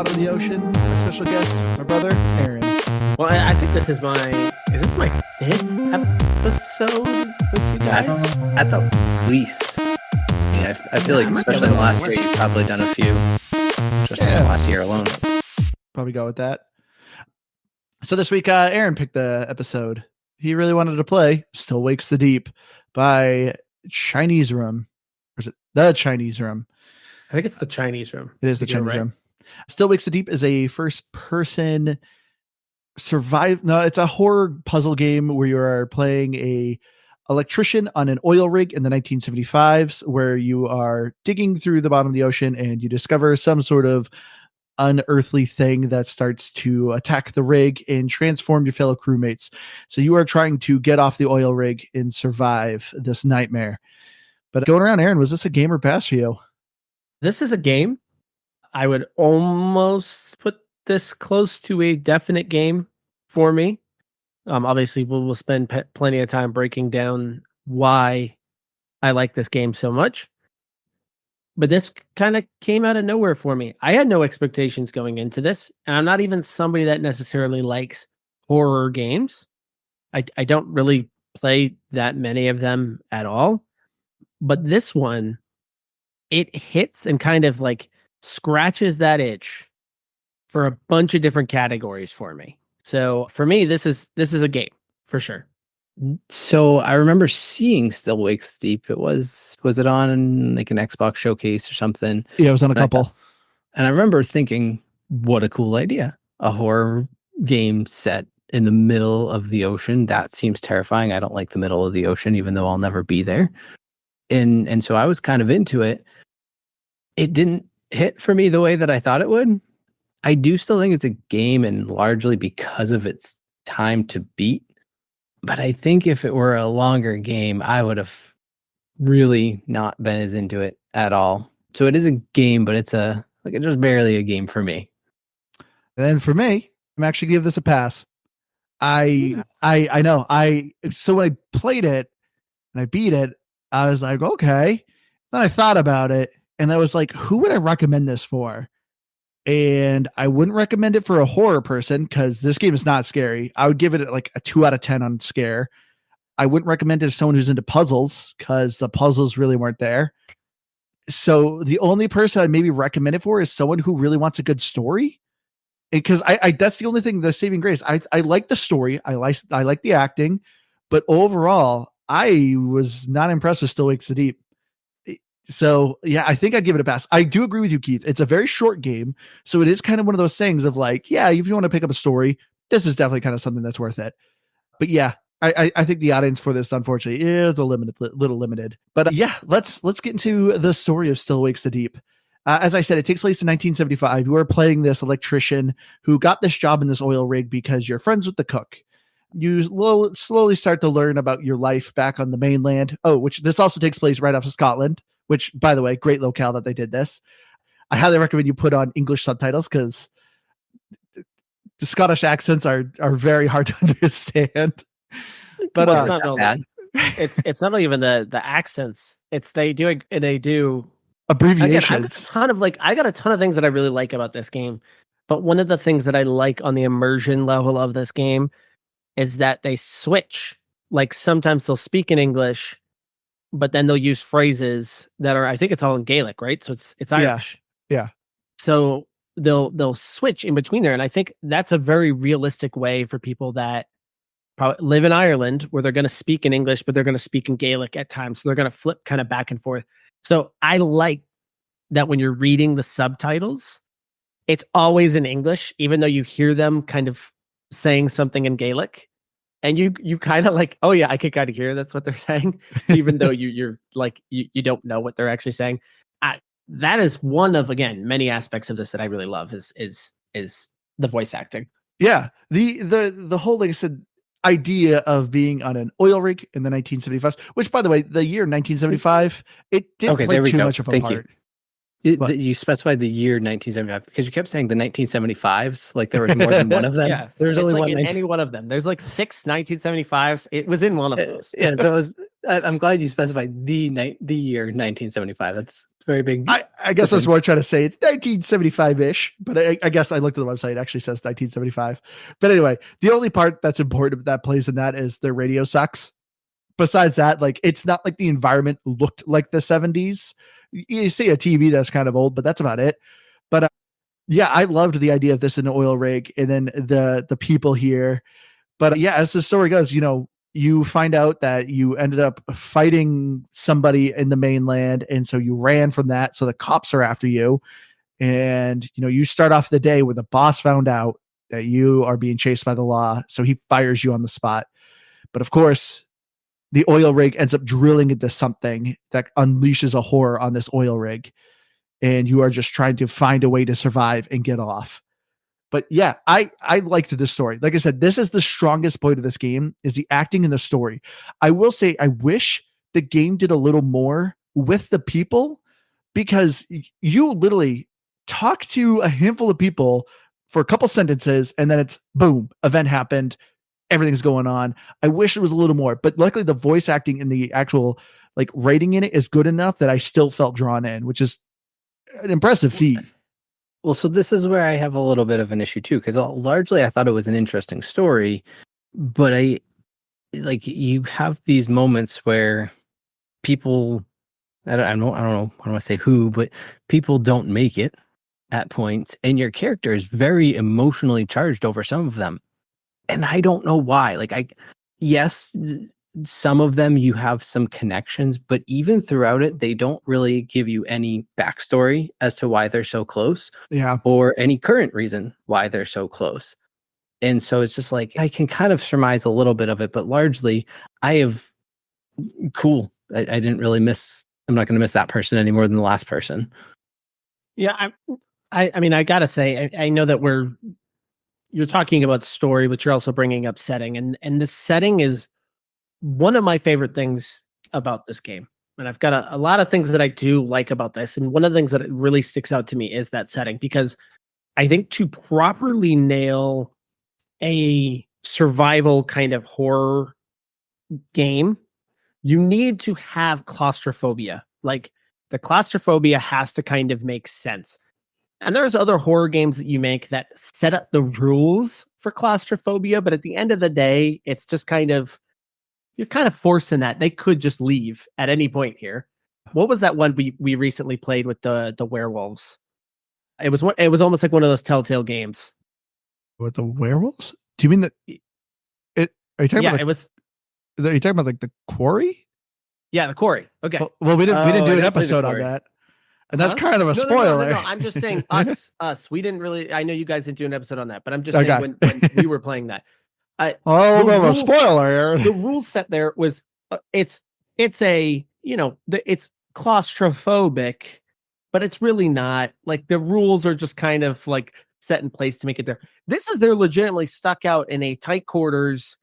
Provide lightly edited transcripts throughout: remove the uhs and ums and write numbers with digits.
bottom of the ocean. Our special guest, my brother, Aaron. Well, I think this is my fifth episode with you guys? At the least. Yeah, I feel like, especially in the last year, you've probably done a few, just in the last year alone. Probably go with that. So this week, Aaron picked the episode he really wanted to play, Still Wakes the Deep, by Chinese Room. Or is it The Chinese Room? I think it's The Chinese Room. It is The Chinese Room. Still Wakes the Deep is a first-person it's a horror puzzle game where you are playing a electrician on an oil rig in the 1975s, where you are digging through the bottom of the ocean and you discover some sort of unearthly thing that starts to attack the rig and transform your fellow crewmates. So you are trying to get off the oil rig and survive this nightmare. But going around, Aaron, was this a game or pass for you? This is a game. I would almost put this close to a definite game for me. Obviously, we'll spend plenty of time breaking down why I like this game so much. But this kind of came out of nowhere for me. I had no expectations going into this, and I'm not even somebody that necessarily likes horror games. I don't really play that many of them at all. But this one, it hits and kind of like scratches that itch for a bunch of different categories for me. So for me, this is a game for sure. So I remember seeing Still Wakes Deep. Was it on like an Xbox showcase or something? Yeah, it was on a couple. And I remember thinking, what a cool idea. A horror game set in the middle of the ocean. That seems terrifying. I don't like the middle of the ocean, even though I'll never be there. And so I was kind of into it. It didn't hit for me the way that I thought it would. I do still think it's a game, and largely because of its time to beat. But I think if it were a longer game, I would have really not been as into it at all. So it is a game, but it's just barely a game for me. And then for me, I'm actually give this a pass. I know. So when I played it and I beat it, I was like, okay. Then I thought about it, and I was like, who would I recommend this for? And I wouldn't recommend it for a horror person because this game is not scary. I would give it like a 2 out of 10 on scare. I wouldn't recommend it to someone who's into puzzles because the puzzles really weren't there. So the only person I'd maybe recommend it for is someone who really wants a good story. Because I that's the only thing, the saving grace. I like the story. I like the acting, but overall, I was not impressed with Still Wakes the Deep. So yeah, I think I'd give it a pass. I do agree with you, Keith. It's a very short game. So it is kind of one of those things of like, yeah, if you want to pick up a story, this is definitely kind of something that's worth it. But yeah, I think the audience for this, unfortunately, is a little limited. But yeah, let's get into the story of Still Wakes the Deep. As I said, it takes place in 1975. You are playing this electrician who got this job in this oil rig because you're friends with the cook. You slowly start to learn about your life back on the mainland. Oh, which this also takes place right off of Scotland. Which, by the way, great locale that they did this. I highly recommend you put on English subtitles because the Scottish accents are very hard to understand. But well, it's not even the accents. It's they do abbreviations. Again, I got a ton of things that I really like about this game. But one of the things that I like on the immersion level of this game is that they switch. Like sometimes they'll speak in English, but then they'll use phrases that are, I think it's all in Gaelic, right? So it's Irish. Yeah. So they'll switch in between there. And I think that's a very realistic way for people that probably live in Ireland where they're going to speak in English, but they're going to speak in Gaelic at times. So they're going to flip kind of back and forth. So I like that when you're reading the subtitles, it's always in English, even though you hear them kind of saying something in Gaelic. And you kind of like, oh yeah, I could kind of hear that's what they're saying, even though you're like you don't know what they're actually saying. That is one of, again, many aspects of this that I really love is the voice acting. Yeah, the whole, like I said, idea of being on an oil rig in the 1975s, which, by the way, the year 1975, it didn't play too much of a part. You specified the year 1975 because you kept saying the 1975s, like there was more than one of them. Yeah, there's only like one in any one of them. There's like 6 1975s. It was in one of those. Yeah, so I'm glad you specified the year 1975. That's very big. I guess that's what I'm trying to say. It's 1975-ish, but I guess I looked at the website. It actually says 1975. But anyway, the only part that's important that plays in that is their radio sucks. Besides that, like, it's not like the environment looked like the 70s. You see a TV that's kind of old, but that's about it. But yeah, I loved the idea of this in an oil rig, and then the people here. But yeah, as the story goes, you find out that you ended up fighting somebody in the mainland, and so you ran from that. So the cops are after you, and you start off the day where the boss found out that you are being chased by the law, so he fires you on the spot. But of course, the oil rig ends up drilling into something that unleashes a horror on this oil rig, and you are just trying to find a way to survive and get off. But yeah, I liked this story. Like I said, this is the strongest point of this game, is the acting and the story. I will say, I wish the game did a little more with the people, because you literally talk to a handful of people for a couple sentences, and then it's boom, event happened, everything's going on. I wish it was a little more, but luckily the voice acting and the actual like writing in it is good enough that I still felt drawn in, which is an impressive feat. Well, so this is where I have a little bit of an issue too, because largely I thought it was an interesting story, but you have these moments where people, I don't know, I don't want to say who, but people don't make it at points, and your character is very emotionally charged over some of them, and I don't know why. Yes, some of them you have some connections, but even throughout it, they don't really give you any backstory as to why they're so close, or any current reason why they're so close. And so it's just like, I can kind of surmise a little bit of it, but largely I have cool. I didn't really I'm not going to miss that person any more than the last person. Yeah. I mean, I gotta say, I know that you're talking about story, but you're also bringing up setting, and the setting is one of my favorite things about this game. And I've got a lot of things that I do like about this. And one of the things that really sticks out to me is that setting, because I think to properly nail a survival kind of horror game, you need to have claustrophobia. Like, the claustrophobia has to kind of make sense. And there's other horror games that you make that set up the rules for claustrophobia, but at the end of the day, it's just you're kind of forcing that. They could just leave at any point here. What was that one we recently played with the werewolves? It was almost like one of those Telltale games. With the werewolves? Do you mean that? Are you talking about? Are you talking about like the Quarry? Yeah, the Quarry. Okay. Well, we didn't do an episode on that, and that's kind of a spoiler. No, I'm just saying us. We didn't really. I know you guys didn't do an episode on that, but I'm just saying when we were playing that. A spoiler. The rule set there was it's claustrophobic, but it's really not. Like, the rules are just kind of like set in place to make it there. They're legitimately stuck out in a tight quarters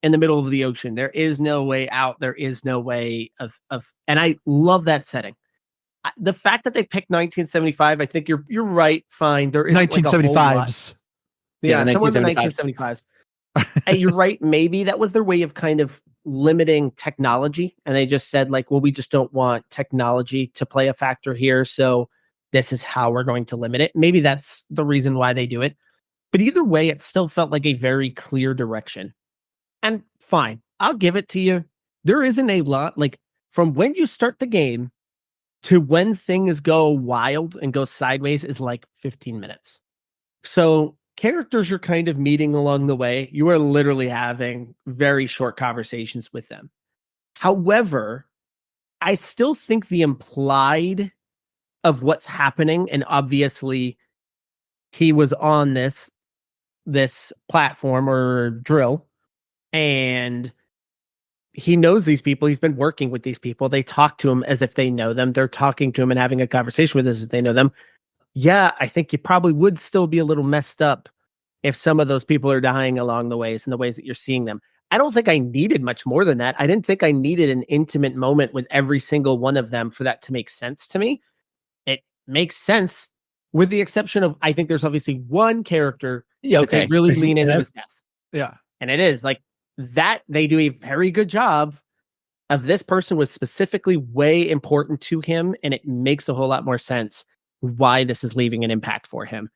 in the middle of the ocean. There is no way out. There is no way of and I love that setting. The fact that they picked 1975, I think you're right. Fine, there is 1975s. Yeah, somewhere in the 1975s. And you're right. Maybe that was their way of kind of limiting technology, and they just said, like, well, we just don't want technology to play a factor here, so this is how we're going to limit it. Maybe that's the reason why they do it. But either way, it still felt like a very clear direction. And fine, I'll give it to you. There isn't a lot, like, from when you start the game to when things go wild and go sideways is like 15 minutes. So characters you're kind of meeting along the way, you are literally having very short conversations with them. However, I still think the implied of what's happening, and obviously he was on this platform or drill, and he knows these people. He's been working with these people. They talk to him as if they know them. They're talking to him and having a conversation with us as if they know them. Yeah, I think you probably would still be a little messed up if some of those people are dying along the ways and the ways that you're seeing them. I don't think I needed much more than that. I didn't think I needed an intimate moment with every single one of them for that to make sense to me. It makes sense with the exception of, I think there's obviously one character that they really lean into his death. Yeah. And it is like that. They do a very good job of this person was specifically way important to him, and it makes a whole lot more sense why this is leaving an impact for him.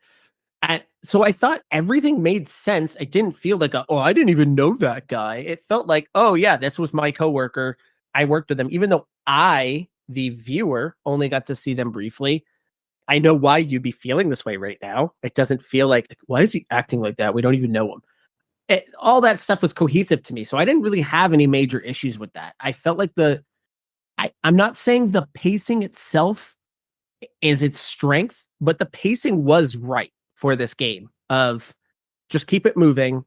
And so I thought everything made sense. I didn't feel like, oh, I didn't even know that guy. It felt like, oh yeah, this was my coworker. I worked with them, even though I, the viewer, only got to see them briefly. I know why you'd be feeling this way right now. It doesn't feel like, why is he acting like that? We don't even know him. All that stuff was cohesive to me. So I didn't really have any major issues with that. I felt like I'm not saying the pacing itself is its strength, but the pacing was right for this game of just keep it moving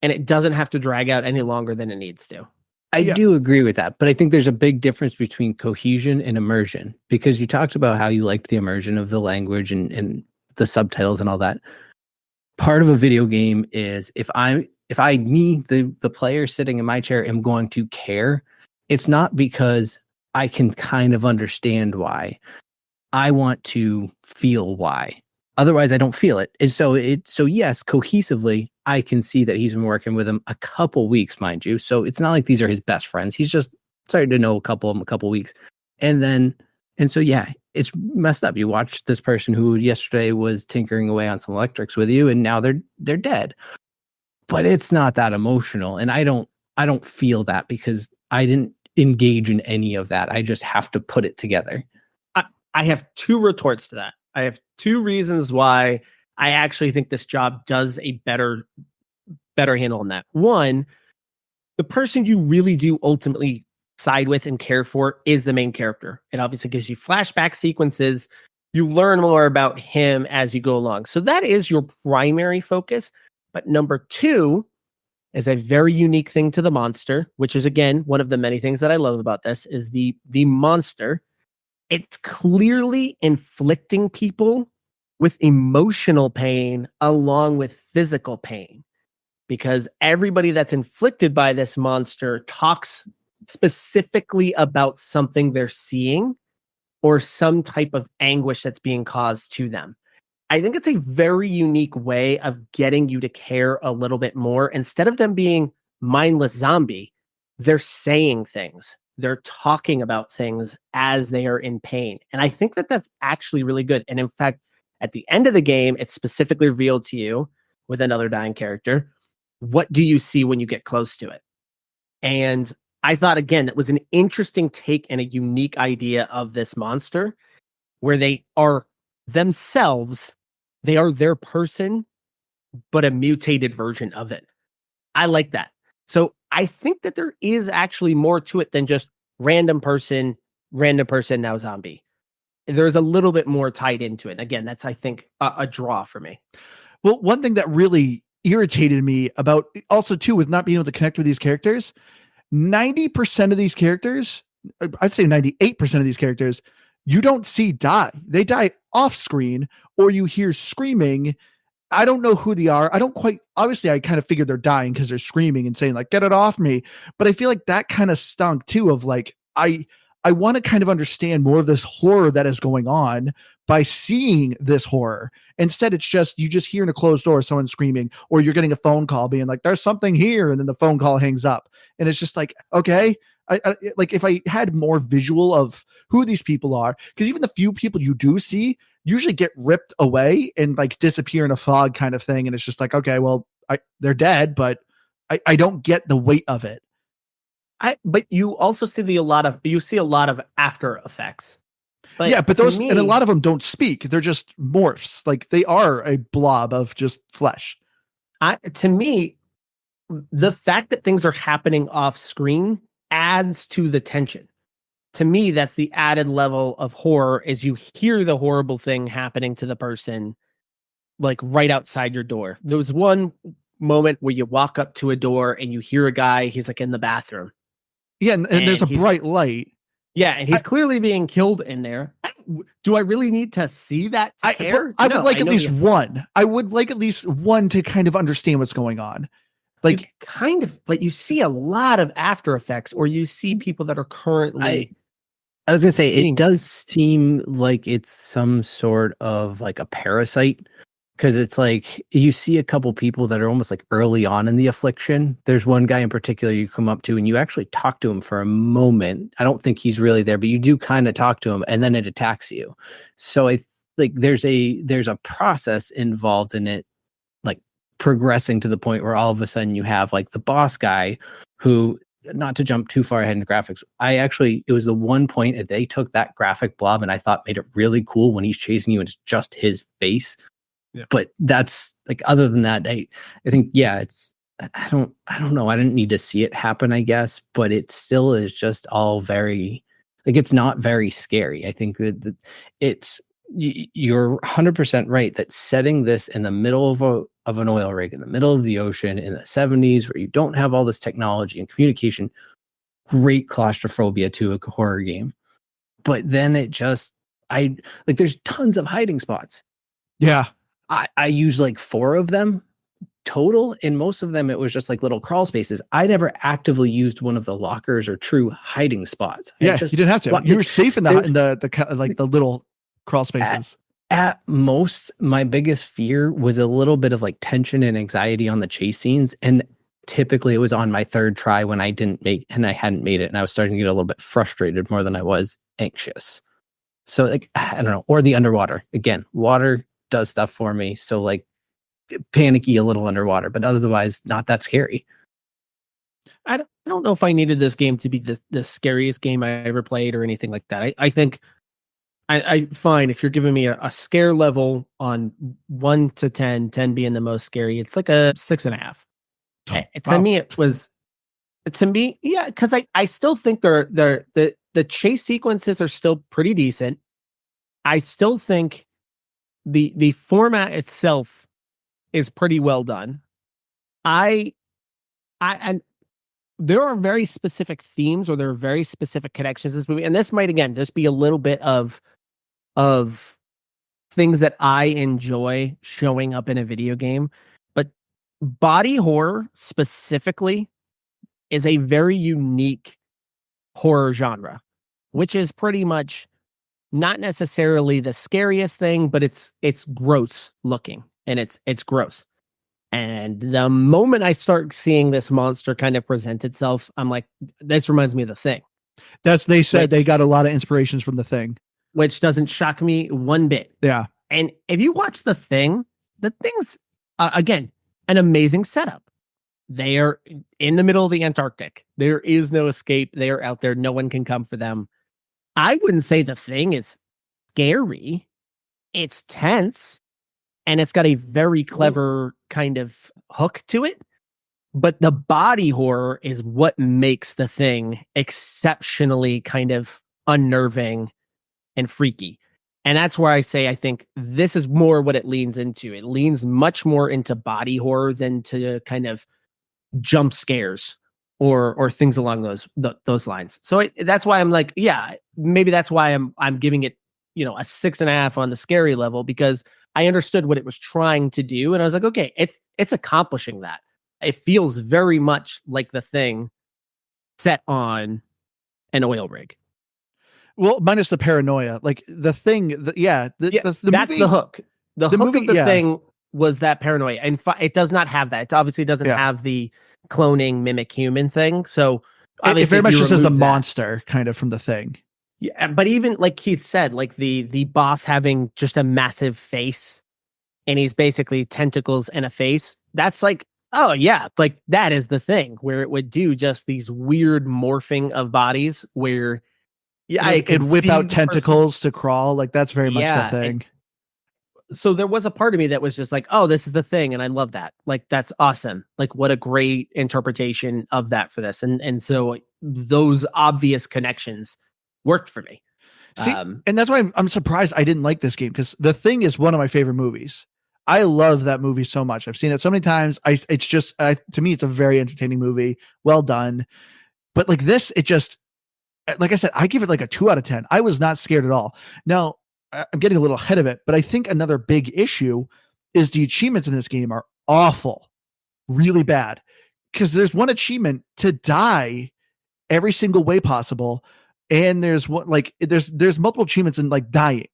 and it doesn't have to drag out any longer than it needs to. I do agree with that, but I think there's a big difference between cohesion and immersion, because you talked about how you liked the immersion of the language and the subtitles and all that. Part of a video game is if the player sitting in my chair am going to care, it's not because I can kind of understand why. I want to feel why. Otherwise, I don't feel it. And so yes, cohesively, I can see that he's been working with him a couple weeks, mind you. So it's not like these are his best friends. He's just started to know a couple of them a couple weeks. And so, yeah, it's messed up. You watch this person who yesterday was tinkering away on some electrics with you, and now they're dead. But it's not that emotional. And I don't feel that because I didn't engage in any of that. I just have to put it together. I have two retorts to that. I have two reasons why I actually think this job does a better handle on that. One, the person you really do ultimately side with and care for is the main character. It obviously gives you flashback sequences. You learn more about him as you go along. So that is your primary focus. But number two is a very unique thing to the monster, which is, again, one of the many things that I love about this is the monster. It's clearly inflicting people with emotional pain along with physical pain, because everybody that's inflicted by this monster talks specifically about something they're seeing or some type of anguish that's being caused to them. I think it's a very unique way of getting you to care a little bit more. Instead of them being mindless zombie, they're saying things. They're talking about things as they are in pain. And I think that that's actually really good. And in fact, at the end of the game, it's specifically revealed to you with another dying character. What do you see when you get close to it? And I thought, again, it was an interesting take and a unique idea of this monster where they are themselves. They are their person, but a mutated version of it. I like that. So I think that there is actually more to it than just random person, now zombie. There's a little bit more tied into it. Again, that's, I think, a draw for me. Well, one thing that really irritated me about also too with not being able to connect with these characters, 90% of these characters, I'd say 98% of these characters, you don't see die. They die off screen or you hear screaming. I don't know who they are. Obviously I kind of figured they're dying because they're screaming and saying like, get it off me. But I feel like that kind of stunk too of like, I want to kind of understand more of this horror that is going on by seeing this horror. Instead, it's just, you just hear in a closed door, someone screaming, or you're getting a phone call being like, there's something here. And then the phone call hangs up. And it's just like, okay. I like if I had more visual of who these people are, because even the few people you do see usually get ripped away and like disappear in a fog kind of thing. And it's just like, okay, well, they're dead, but I don't get the weight of it. But you also see a lot of after effects. But yeah, but those, and a lot of them don't speak. They're just morphs. Like they are a blob of just flesh. To me, the fact that things are happening off screen adds to the tension. To me, that's the added level of horror, is you hear the horrible thing happening to the person like right outside your door. There was one moment where you walk up to a door and you hear a guy, he's like in the bathroom. Yeah, and there's a bright light. Yeah, and he's clearly being killed in there. Do I really need to see that? I would like at least one. I would like at least one to kind of understand what's going on. Like but you see a lot of after effects, or you see people that are currently. I was gonna say it does seem like it's some sort of like a parasite, because it's like you see a couple people that are almost like early on in the affliction. There's one guy in particular you come up to and you actually talk to him for a moment. I don't think he's really there, but you do kind of talk to him, and then it attacks you. So I like there's a process involved in it, like progressing to the point where all of a sudden you have like the boss guy who, not to jump too far ahead in the graphics, it was the one point that they took that graphic blob and I thought made it really cool when he's chasing you and it's just his face. Yeah. But that's like, other than that, I think, yeah, I don't know. I didn't need to see it happen, I guess, but it still is just all very, like, it's not very scary. I think that you're 100% right that setting this in the middle of an oil rig, in the middle of the ocean in the 70s, where you don't have all this technology and communication, great claustrophobia to a horror game. But then there's tons of hiding spots. Yeah. I used like 4 of them total, and most of them it was just like little crawl spaces. I never actively used one of the lockers or true hiding spots. Yeah, you didn't have to. You were safe in the little crawl spaces. At most, my biggest fear was a little bit of like tension and anxiety on the chase scenes, and typically it was on my 3rd try when I hadn't made it, and I was starting to get a little bit frustrated more than I was anxious. So like, I don't know, or the underwater. Again, water does stuff for me, so like panicky a little underwater, but otherwise not that scary. I don't know if I needed this game to be the scariest game I ever played or anything like that. I think I fine if you're giving me a scare level on 1 to 10, 10 being the most scary. It's like a 6.5. To me, it was. To me, yeah, because I still think the chase sequences are still pretty decent. I still think the format itself is pretty well done. And there are very specific themes, or there are very specific connections to this movie, and this might again just be a little bit of things that I enjoy showing up in a video game, but body horror specifically is a very unique horror genre, which is pretty much not necessarily the scariest thing, but it's gross looking, and it's gross. And the moment I start seeing this monster kind of present itself, I'm like, this reminds me of The Thing. They said they got a lot of inspirations from The Thing, which doesn't shock me one bit. Yeah. And if you watch The Thing's again, an amazing setup. They are in the middle of the Antarctic. There is no escape. They are out there. No one can come for them. I wouldn't say The Thing is scary. It's tense, and it's got a very clever kind of hook to it. But the body horror is what makes The Thing exceptionally kind of unnerving and freaky. And that's where I say I think this is more what it leans into. It leans much more into body horror than to kind of jump scares or things along those lines. So that's why I'm like, yeah, maybe that's why I'm giving it, a 6.5 on the scary level, because I understood what it was trying to do, and I was like, okay, it's accomplishing that. It feels very much like The Thing set on an oil rig. Well, minus the paranoia, like The Thing. The that's movie, the hook. The hook movie, of The Thing was that paranoia, and it does not have that. It obviously doesn't have the cloning mimic human thing. So it very much just as the monster kind of from The Thing. Yeah, but even like Keith said, like the boss having just a massive face, and he's basically tentacles and a face. That's like, oh yeah, like that is The Thing, where it would do just these weird morphing of bodies where. Yeah, it'd whip out tentacles to crawl. Like that's very much The Thing. So there was a part of me that was just like, oh, this is The Thing, and I love that. Like that's awesome. Like what a great interpretation of that for this. And so those obvious connections worked for me. See, and that's why I'm surprised I didn't like this game, because The Thing is one of my favorite movies. I love that movie so much. I've seen it so many times. It's just to me, it's a very entertaining movie. Well done. But like this, it just. Like I said, I give it like a 2 out of 10. I was not scared at all. Now, I'm getting a little ahead of it, but I think another big issue is the achievements in this game are awful, really bad. Because there's one achievement to die every single way possible, and there's multiple achievements in like dying.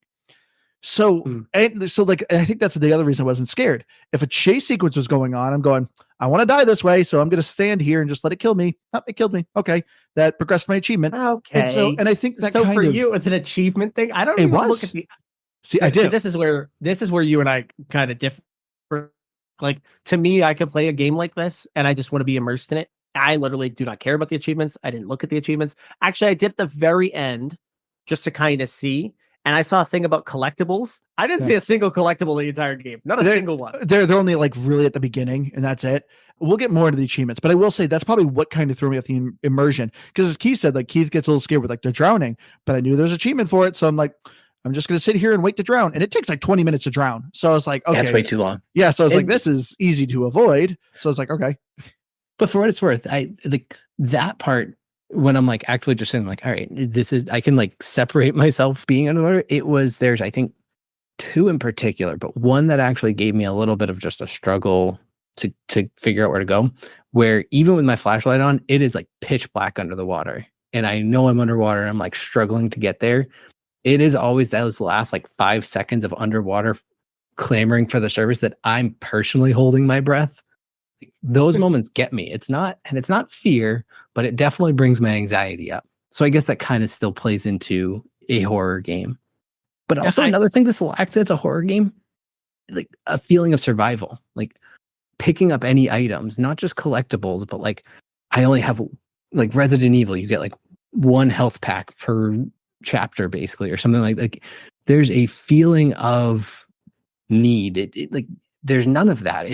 So, and so like, I think that's the other reason I wasn't scared. If a chase sequence was going on, I'm going, I want to die this way. So I'm going to stand here and just let it kill me. Oh, it killed me. Okay. That progressed my achievement. Okay. And I think that so kind for of, you, it's an achievement thing. I don't it even was. look at the. See, I do. So this is where you and I kind of differ. Like, to me, I could play a game like this and I just want to be immersed in it. I literally do not care about the achievements. I didn't look at the achievements. Actually, I did at the very end just to kind of see. And I saw a thing about collectibles. I didn't see a single collectible in the entire game. Not a single one. They're only like really at the beginning, and that's it. We'll get more into the achievements, but I will say that's probably what kind of threw me off the immersion. Because as Keith said, like Keith gets a little scared with like the drowning, but I knew there's achievement for it. So I'm like, I'm just going to sit here and wait to drown. And it takes like 20 minutes to drown. So I was like, okay. That's way too long. Yeah. So I was like, this is easy to avoid. So I was like, okay. But for what it's worth, I like that part when I'm like actually just saying like, all right, I can like separate myself being underwater. There's I think 2 in particular, but one that actually gave me a little bit of just a struggle to figure out where to go, where even with my flashlight on, it is like pitch black under the water. And I know I'm underwater and I'm like struggling to get there. It is always those last like 5 seconds of underwater clamoring for the surface that I'm personally holding my breath. Those moments get me. It's not fear, but it definitely brings my anxiety up. So I guess that kind of still plays into a horror game. But also another thing this lacks, it's a horror game, like a feeling of survival, like picking up any items, not just collectibles, but like I only have like Resident Evil, you get like 1 health pack per chapter basically, or something like there's a feeling of need. It like there's none of that.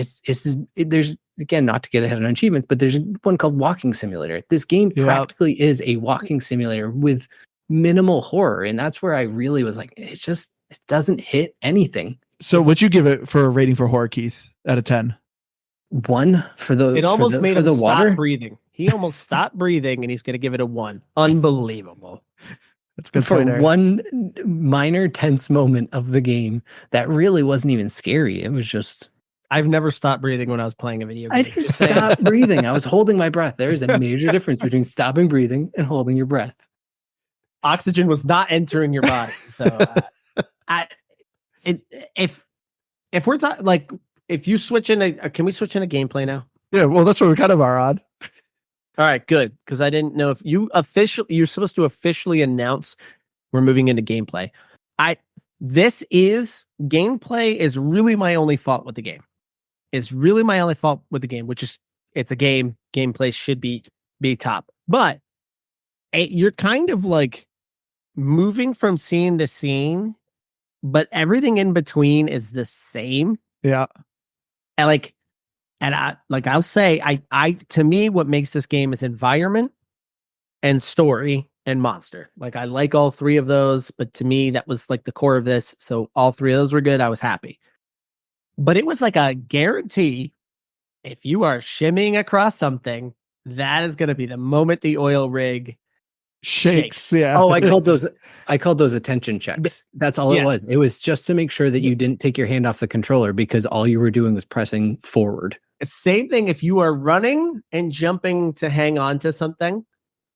There's again, not to get ahead on achievements, but there's one called Walking Simulator. This game practically is a walking simulator with minimal horror, and that's where I really was like, it doesn't hit anything. So would you give it for a rating for horror, Keith, out of 10? 1 for the. It almost made him water. stop breathing. He almost stopped breathing, and he's going to give it a 1. Unbelievable. That's good for there. One minor tense moment of the game that really wasn't even scary. It was just. I've never stopped breathing when I was playing a video game. I didn't stop breathing. I was holding my breath. There is a major difference between stopping breathing and holding your breath. Oxygen was not entering your body. So, if we're talking like, if you switch in can we switch into gameplay now? Yeah, well, that's what we kind of are on. All right, good. Because I didn't know if you're supposed to officially announce we're moving into gameplay. Gameplay is really my only fault with the game. It's really my only fault with the game, which is it's a game. Gameplay should be top. But you're kind of like moving from scene to scene, but everything in between is the same. Yeah. I'll say, to me, what makes this game is environment and story and monster. Like, I like all 3 of those, but to me, that was like the core of this. So all 3 of those were good. I was happy. But it was like a guarantee. If you are shimmying across something, that is going to be the moment the oil rig shakes. Yeah. Oh, I called those attention checks. That's all it was. It was just to make sure that you didn't take your hand off the controller because all you were doing was pressing forward. Same thing. If you are running and jumping to hang on to something,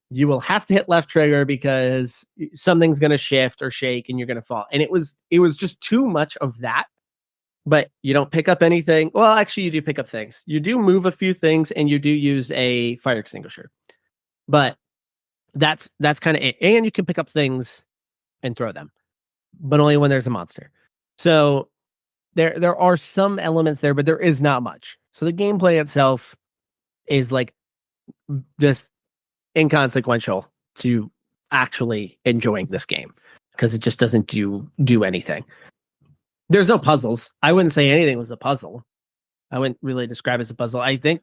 you will have to hit left trigger because something's going to shift or shake and you're going to fall. And it was just too much of that. But you don't pick up anything. Well, actually, you do pick up things. You do move a few things, and you do use a fire extinguisher. But that's kind of it. And you can pick up things and throw them, but only when there's a monster. So there are some elements there, but there is not much. So the gameplay itself is like just inconsequential to actually enjoying this game because it just doesn't do anything. There's no puzzles. I wouldn't say anything was a puzzle. I wouldn't really describe it as a puzzle. I think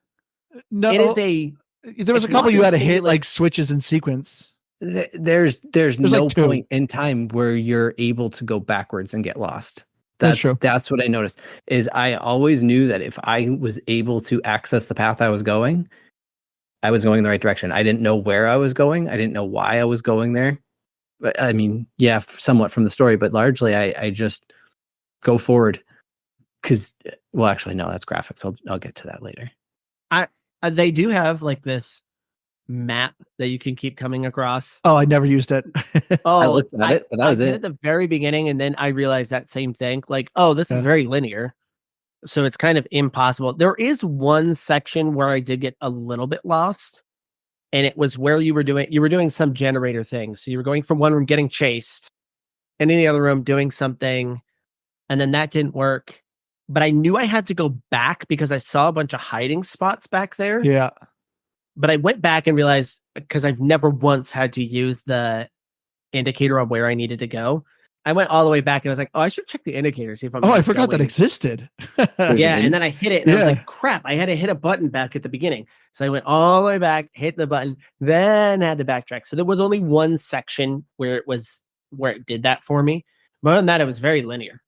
it is there was a couple you had to hit like switches in sequence. There's no like point in time where you're able to go backwards and get lost. That's true. That's what I noticed is I always knew that if I was able to access the path I was going in the right direction. I didn't know where I was going. I didn't know why I was going there. But I mean, yeah, somewhat from the story, but largely I just go forward because, well, actually, no, that's graphics. I'll get to that later. They do have like this map that you can keep coming across. Oh, I never used it. Oh, I looked at it, but that was I did it. at the very beginning, and then I realized that same thing. Like, oh, this is Yeah. very linear, so it's kind of impossible. There is one section where I did get a little bit lost, and it was where you were doing some generator thing. So you were going from one room, getting chased, and in the other room doing something, and then that didn't work. But I knew I had to go back because I saw a bunch of hiding spots back there. Yeah. But I went back and realized, because I've never once had to use the indicator on where I needed to go. I went all the way back and I was like, oh, I should check the indicator, see if I'm Oh, I forgot that going. existed. Yeah, and then I hit it and I was Yeah. like, crap, I had to hit a button back at the beginning. So I went all the way back, hit the button, then had to backtrack. So there was only one section where it did that for me. But other than that, it was very linear.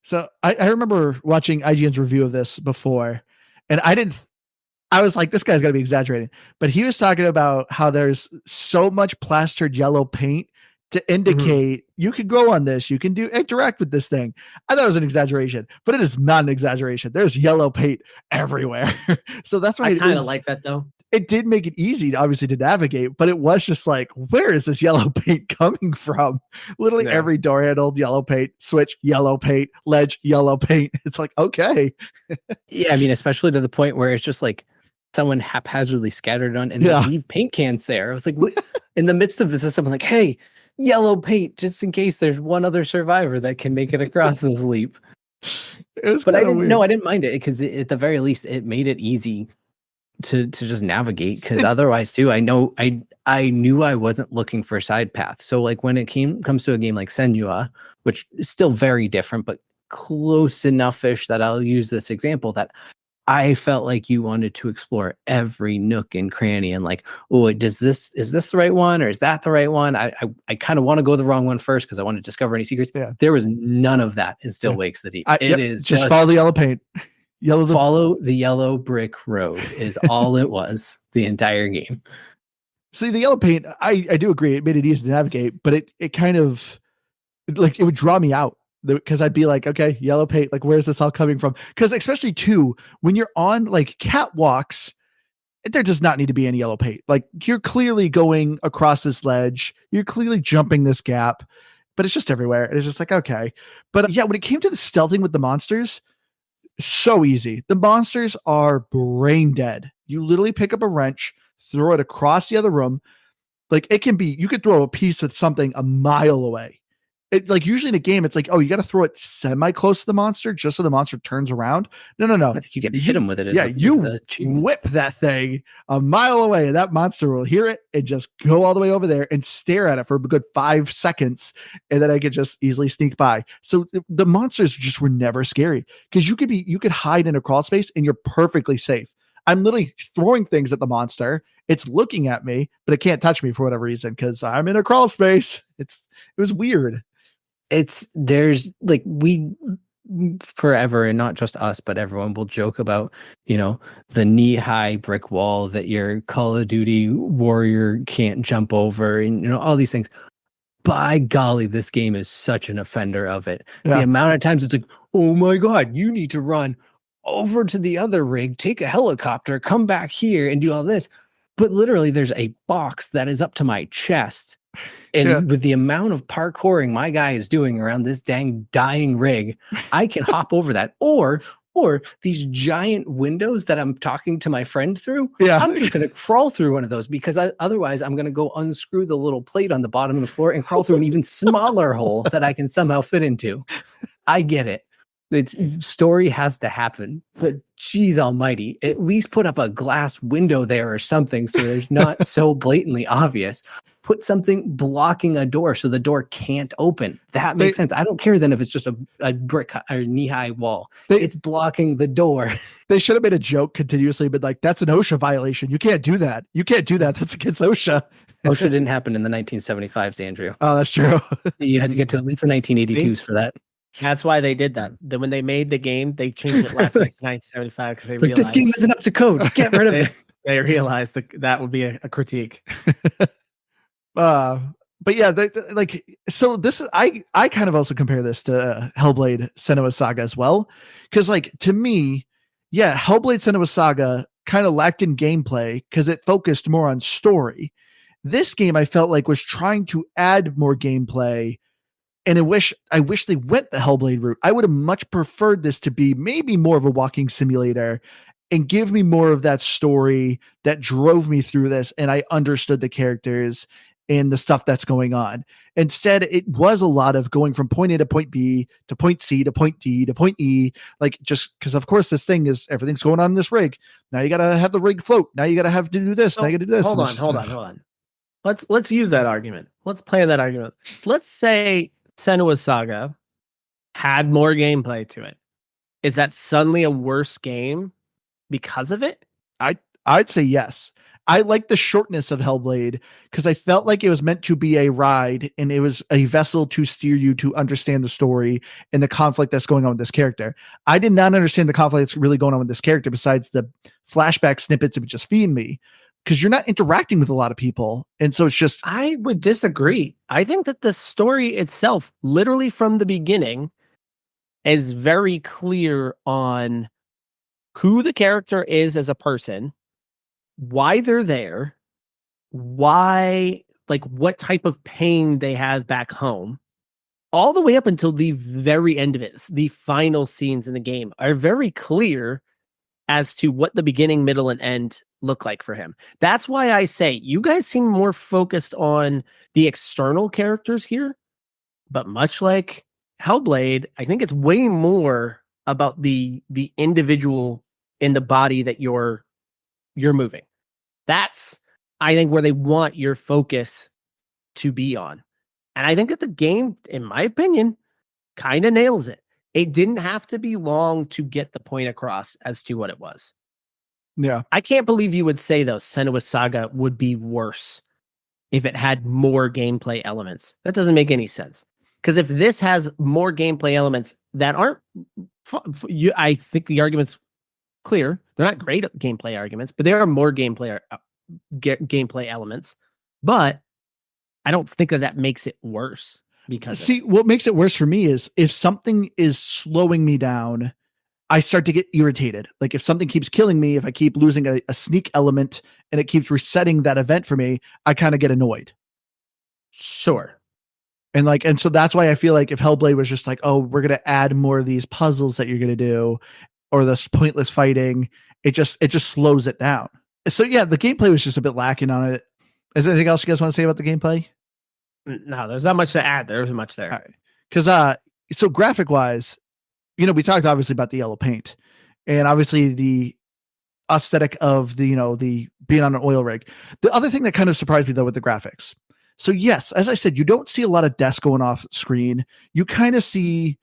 So I remember watching IGN's review of this before, and I was like, this guy's got to be exaggerating. But he was talking about how there's so much plastered yellow paint to indicate you can go on this, you can interact with this thing. I thought it was an exaggeration, but it is not an exaggeration. There's yellow paint everywhere. So that's why I kind of like that, though. It did make it easy, obviously, to navigate, but it was just like, where is this yellow paint coming from? Literally every door handle, yellow paint, switch, yellow paint, ledge, yellow paint. It's like, okay. Yeah, I mean, especially to the point where it's just like someone haphazardly scattered on and they leave paint cans there. I was like, what? In the midst of this, is someone like, hey, yellow paint, just in case there's one other survivor that can make it across this leap. But I didn't mind it because at the very least, it made it easy to just navigate, because otherwise too, I knew I wasn't looking for side paths. So like when it comes to a game like Senua, which is still very different but close enough-ish that I'll use this example, that I felt like you wanted to explore every nook and cranny and like, oh, is this the right one or is that the right one? I kind of want to go the wrong one first because I want to discover any secrets. Yeah. There was none of that in Still Wakes the Deep. It is just follow the yellow paint. Follow the yellow brick road is all it was the entire game. See, the yellow paint, I do agree. It made it easy to navigate, but it kind of like, it would draw me out because I'd be like, okay, yellow paint, like, where's this all coming from? Because especially too, when you're on like catwalks, there does not need to be any yellow paint. Like, you're clearly going across this ledge, you're clearly jumping this gap, but it's just everywhere. And it's just like, okay. But yeah, when it came to the stealthing with the monsters, so easy. The monsters are brain dead. You literally pick up a wrench, throw it across the other room. Like, it can be, you could throw a piece of something a mile away. It, like, usually in a game, it's like, oh, you got to throw it semi close to the monster just so the monster turns around. No. I think you get to hit him with it. Yeah, you whip that thing a mile away, and that monster will hear it and just go all the way over there and stare at it for a good 5 seconds, and then I could just easily sneak by. So the monsters just were never scary because you could hide in a crawl space and you're perfectly safe. I'm literally throwing things at the monster. It's looking at me, but it can't touch me for whatever reason because I'm in a crawl space. It was weird. There's like, we forever, and not just us, but everyone will joke about, the knee-high brick wall that your Call of Duty warrior can't jump over, and all these things. By golly, this game is such an offender of it. Yeah. The amount of times it's like, oh my god, you need to run over to the other rig, take a helicopter, come back here and do all this. But literally there's a box that is up to my chest. And with the amount of parkouring my guy is doing around this dang dying rig, I can hop over that. Or these giant windows that I'm talking to my friend through. Yeah. I'm just going to crawl through one of those because otherwise I'm going to go unscrew the little plate on the bottom of the floor and crawl through an even smaller hole that I can somehow fit into. I get it. The story has to happen, but geez almighty, at least put up a glass window there or something so there's not so blatantly obvious. Put something blocking a door so the door can't open. That makes sense. I don't care then if it's just a brick or knee-high wall. It's blocking the door. They should have made a joke continuously, but like, that's an OSHA violation. You can't do that. You can't do that. That's against OSHA. OSHA didn't happen in the 1975s, Andrew. Oh, that's true. You had to get to at least the 1982s for that. That's why they did that. Then when they made the game, they changed it last week to 1975 because they realized this game isn't up to code. Get rid of it. They realized that would be a critique. But yeah, so this is, I kind of also compare this to Hellblade: Senua's Saga as well, because like, to me, yeah, Hellblade: Senua's Saga kind of lacked in gameplay because it focused more on story. This game I felt like was trying to add more gameplay, and I wish they went the Hellblade route. I would have much preferred this to be maybe more of a walking simulator and give me more of that story that drove me through this, and I understood the characters and the stuff that's going on. Instead, it was a lot of going from point A to point B to point C to point D to point E, like just because of course this thing is everything's going on in this rig. Now you gotta have the rig float. Now you gotta have to do this. Now you gotta do this. Hold on. Let's use that argument. Let's play that argument. Let's say Senua's Saga had more gameplay to it. Is that suddenly a worse game because of it? I'd say yes. I like the shortness of Hellblade because I felt like it was meant to be a ride and it was a vessel to steer you to understand the story and the conflict that's going on with this character. I did not understand the conflict that's really going on with this character besides the flashback snippets it would just feed me, because you're not interacting with a lot of people. And so it's just... I would disagree. I think that the story itself, literally from the beginning, is very clear on who the character is as a person, why they're there, why, like, what type of pain they have back home, all the way up until the very end of it. The final scenes in the game are very clear as to what the beginning, middle, and end look like for him. That's why I say you guys seem more focused on the external characters here, but much like Hellblade, I think it's way more about the individual in the body that you're moving. That's, I think, where they want your focus to be on. And I think that the game, in my opinion, kind of nails it. It didn't have to be long to get the point across as to what it was. Yeah. I can't believe you would say, though, Senua's Saga would be worse if it had more gameplay elements. That doesn't make any sense. Because if this has more gameplay elements that aren't... I think the argument's clear. They're not great gameplay arguments, but there are more gameplay elements. But I don't think that makes it worse. Because what makes it worse for me is if something is slowing me down, I start to get irritated. Like if something keeps killing me, if I keep losing a sneak element and it keeps resetting that event for me, I kind of get annoyed. Sure. And so that's why I feel like if Hellblade was just like, oh, we're going to add more of these puzzles that you're going to do, or this pointless fighting, it just slows it down. So yeah, the gameplay was just a bit lacking on it. Is there anything else you guys want to say about the gameplay? No, there's not much to add. There isn't much there. Right. Because so graphic wise, we talked obviously about the yellow paint and obviously the aesthetic of the being on an oil rig. The other thing that kind of surprised me though with the graphics. So yes, as I said, you don't see a lot of deaths going off screen. You kind of see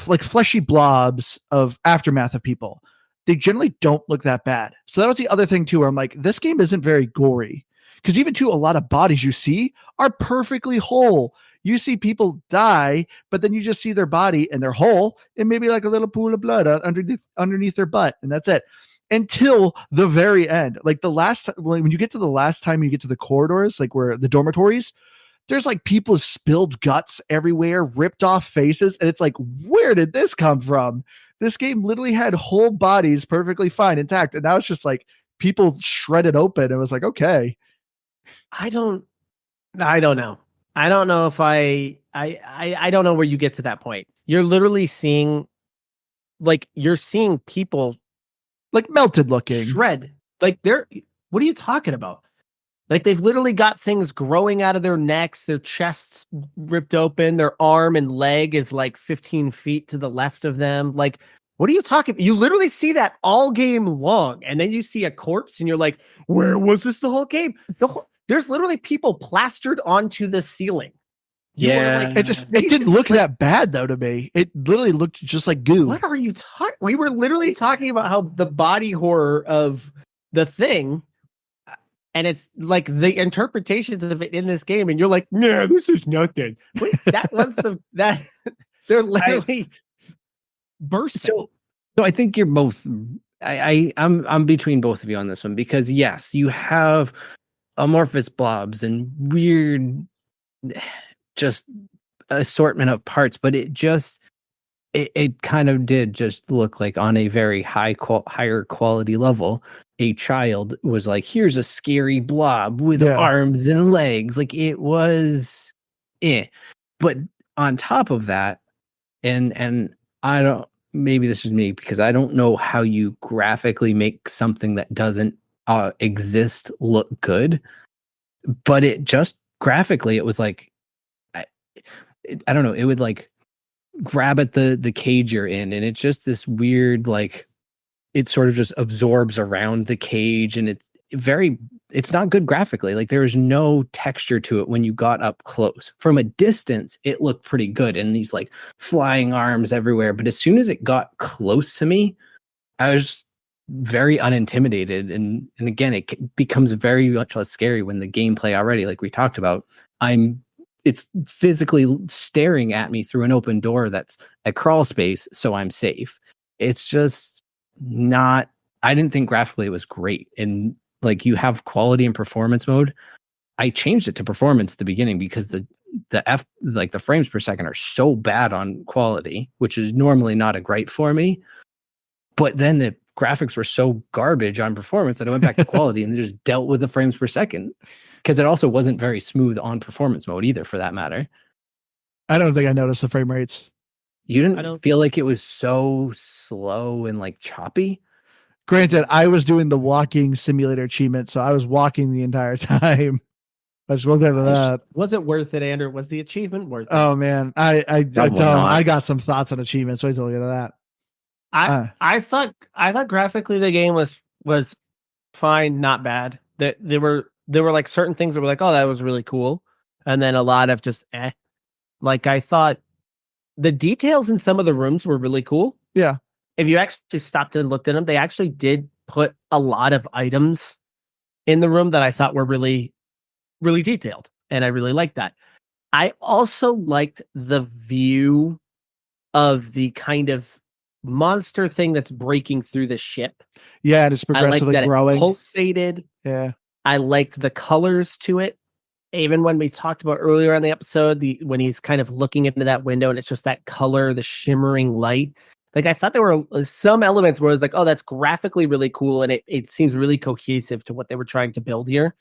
like fleshy blobs of aftermath of people. They generally don't look that bad. So that was the other thing too, where I'm like, this game isn't very gory. Because even too, a lot of bodies you see are perfectly whole. You see people die, but then you just see their body and they're whole and maybe like a little pool of blood underneath their butt. And that's it. Until the very end. Like when you get to the last time you get to the corridors, like where the dormitories, there's like people's spilled guts everywhere, ripped off faces. And it's like, where did this come from? This game literally had whole bodies perfectly fine, intact. And now it's just like people shredded open. It was like, okay. I don't know. I don't know if I don't know where you get to that point. You're literally seeing people like melted looking, shred. Like what are you talking about? Like they've literally got things growing out of their necks, their chests ripped open, their arm and leg is like 15 feet to the left of them. Like, what are you talking about? You literally see that all game long, and then you see a corpse and you're like, where was this the whole game? There's literally people plastered onto the ceiling. It didn't look that bad though to me. It literally looked just like goo. What are you talking? We were literally talking about how the body horror of the thing, and it's like the interpretations of it in this game, and you're like, no, this is nothing. Wait, that was that they're literally bursting. So I think you're both. I'm between both of you on this one, because yes, you have amorphous blobs and weird just assortment of parts, but it kind of did just look like on a very higher quality level a child was like, here's a scary blob with Yeah. arms and legs. Like it was But on top of that, and I don't, maybe this is me because I don't know how you graphically make something that doesn't exist look good, but it just graphically, it was like, I don't know, it would like grab at the cage you're in, and it's just this weird, like, it sort of just absorbs around the cage, and it's not good graphically. Like there was no texture to it when you got up close. From a distance, it looked pretty good, and these like flying arms everywhere. But as soon as it got close to me, I was very unintimidated. And again, it becomes very much less scary when the gameplay already, like we talked about, it's physically staring at me through an open door that's a crawl space, so I'm safe. It's just not, I didn't think graphically it was great. And like you have quality and performance mode. I changed it to performance at the beginning because the frames per second are so bad on quality, which is normally not a gripe for me. But then the graphics were so garbage on performance that I went back to quality and just dealt with the frames per second, because it also wasn't very smooth on performance mode either, for that matter. I don't think I noticed the frame rates. You didn't feel like it was so slow and like choppy? Granted, I was doing the walking simulator achievement, so I was walking the entire time. Let's look into that. Was it worth it, Andrew? Was the achievement worth it? Oh man, I don't. not. I got some thoughts on achievements. Wait till we get to that. I thought graphically the game was fine, not bad. There were like certain things that were like, oh, that was really cool, and then a lot of just Like I thought the details in some of the rooms were really cool. Yeah. If you actually stopped and looked at them, they actually did put a lot of items in the room that I thought were really, really detailed, and I really liked that. I also liked the view of the kind of monster thing that's breaking through the ship. Yeah, and it's progressively growing. It pulsated. Yeah. I liked the colors to it. Even when we talked about earlier on the episode, when he's kind of looking into that window and it's just that color, the shimmering light. Like I thought there were some elements where I was like, oh, that's graphically really cool. And it seems really cohesive to what they were trying to build here.